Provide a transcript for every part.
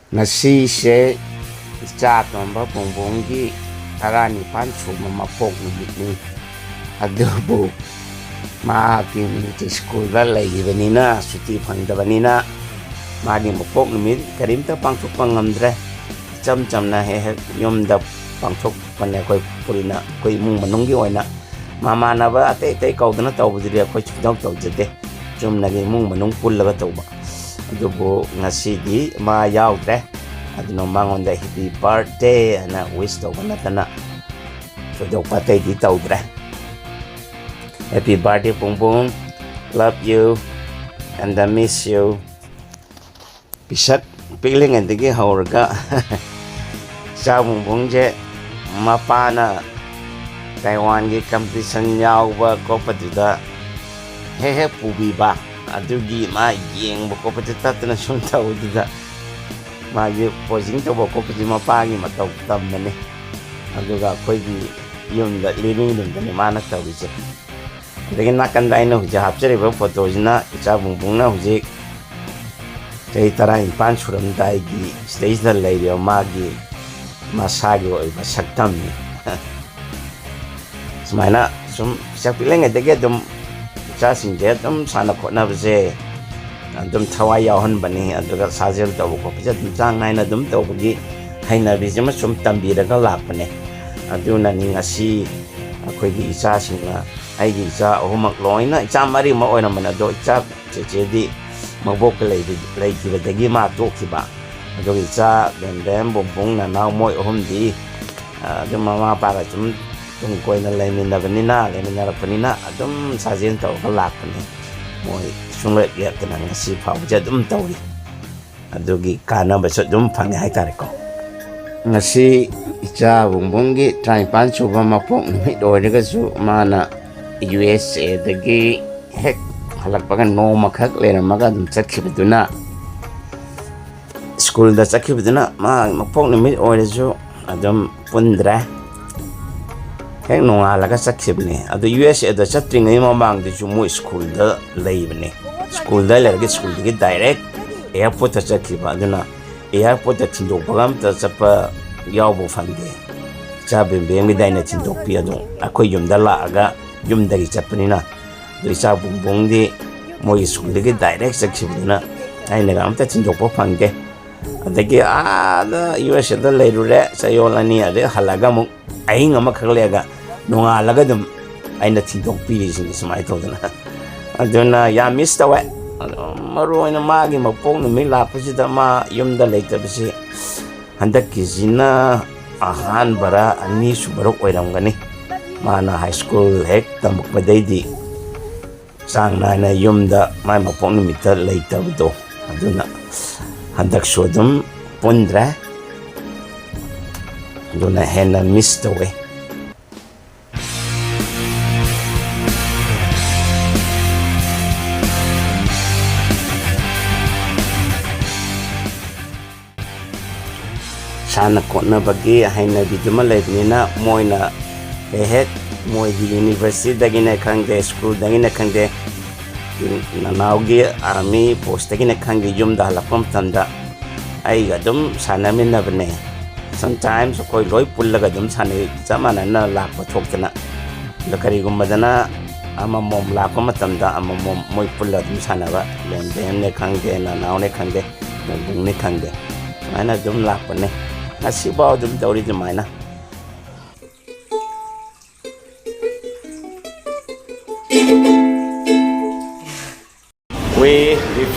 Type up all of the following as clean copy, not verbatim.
Ngasi Ichaatonba Bung Bungdi Taranipan suba mapok numitni adubu mahaki schoolda leibnina suti phangdabanina magi mapok numit karimta pangthok pangamdre chamna he yomda pangthok panne koi purina koi mung manunggi oina mamanaba ate kaudana tawbudiri koi chudok tawjade chumnagi mung manung pullaga tawba adubu ngasidi ma yaudre adino mangonda happy birthday ana wish to natana chudok patay di tawdre. Happy birthday Bung Bung, love you and I miss you. Bisat piling endigi haurga sa Bung Bung je mapana Taiwan gi competition yauba ko patida he pubi ba adugi ma yeng ko patita tana sunta udida ma gi posing to ko pati mapagi mataw tamne aduga koi gi yumda living room tani mana tawise lekin nakanda ina huja hapchari ba photo jina Icha Bung Bung na huji kay tarain pan suram dai gi stage da lady magi masagi oi ba saktam ni smaina sum sakpileng edege dum cha sinje dum sana khona bje dum thawai yahan bani aduga sajel taw ko pja dum jang naina dum taw gi haina bijama sum tambi daga lapne aduna ni ngasi akhoi gi icha singna ai gi icha ohumak loina icha mari ma oina mana do icha che di mabok lei ki dagi ma to ki ba do icha dem Bung Bung na naw moi ohum di dum ma pa ga chum tung koi na lei min da banina le min na panina adum sajen taw ka lapne moi sunglet ya kana ngasi phau ja dum tawri adugi kana ba so dum phange hai tare ko ngasi Icha Bung Bung gi trai pan suba mapok mi do ga su mana USA dagi hek halakpagan no makhak lena maga dum chakhibduna schoolda chakhibduna ma mapok mi ore ju adum pundra hek no alaga chakhibne adu USA da chatring ai mamang de ju mo schoolda leibne schoolda lergi schoolda gi direct airport ta chakhiba aduna airport ta thindok bagam ta chapa yawbo fande chabe bemgi daina thindok pi adu akhoi yumda la aga yumdagi chapnina do Icha Bung Bung di moi schoolgi direct chakibuna aina ga amta chindokpo phangde adagi da US da leirure sayolani ade halaga mu aing ama khaglega nonga laga dum aina chindok pi sin smai todana aduna ya miss tawe maro ina magi mapong no mi lapusida ma yumda leitabisi handaki zina ahan bara ani subarok oiramgani mana high school hek tamuk padaidi sang na yumda mai mapok numita leitabdo aduna handak sodum pundra aduna hena miss the way sana kona bagi haina biduma leibnina moina hek moi di university dagina khangde school dagina khangde nanaugi army post dagina khangge yumda halapam tanda ai ga dum sanamin na bne sometimes koi loi pullaga dum sane jamana na lakpa thoktana lakari gumadana ama mom lakpa matamda ama mom moi pulla dum sanaba len ne khangde nanau ne khangde bung ne khangde ana dum lakpa ne asibaw dum tawri dum aina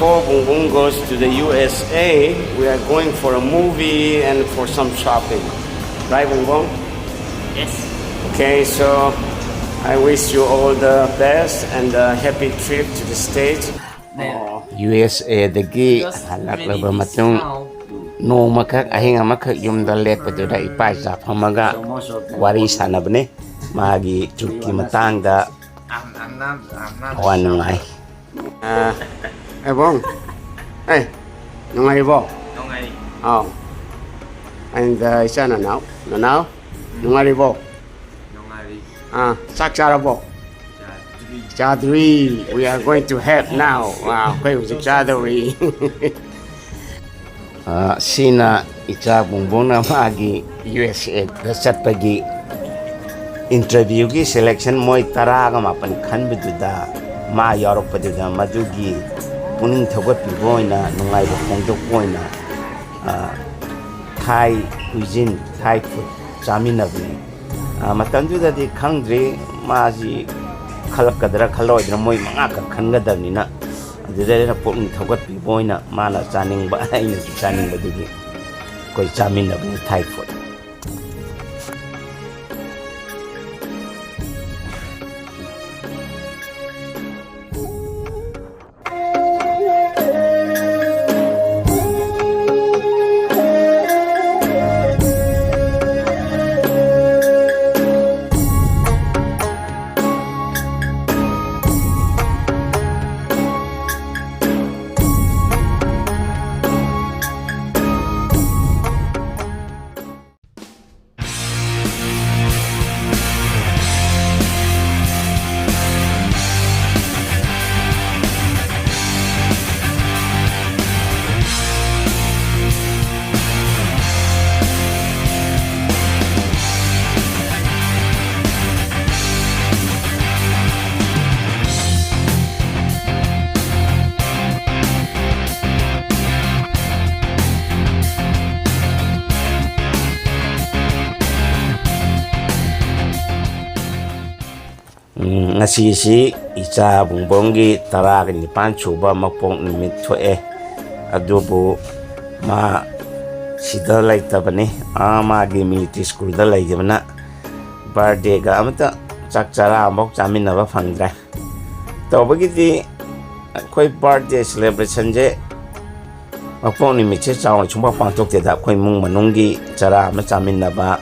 Before Bung Bung goes to the USA, we are going for a movie and for some shopping. Right, Bung Bung? Yes. Okay, so I wish you all the best and a happy trip to the States. USA dagi halak laba matung no makak ahing amakak yumda let paduda ipai sa phamaga wari sanabne magi chuki matang da wanungai. Hey Bung, hey, nungai bo? Nungai. Oh, and isa na now, nungai bo? Nungai. Saksara bo? Chadri, we are going to have now. Wow, okay, Chadri. Sina icha Bung Bung na magi USA da chatpagi interview gi selection moi tara ga mapan khan biduda ma yorok paduda majugi puning thogot pi boina nungai bo khongdok boina Thai cuisine Thai food chamina bni matandu da di khangdri ma ji khalak kadra khaloidra moi manga ka khangadabni na adira puning thogot pi boina mana chaning ba aina chaning badugi koi chamina bni Thai food ngasi si icha Bung Bungdi tara ga ni pan suba mapok numit thoe adubu ma sida lai tabani ama gi military school da lai gana birthday ga amata chak chara amok chamin na ba phangdra to bagi di koi birthday celebration je mapok numit che chaw chungba pangtok te da koi mung manunggi chara ma chamin na ba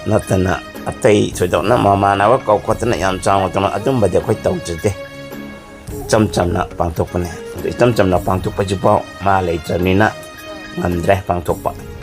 natana atai thoidona mama na wa kau khotna yam chaw tama adum ba de khoi tau chite cham na pangtok pane cham na pangtok pa jipo ma lai chanina ngandre pangtok pa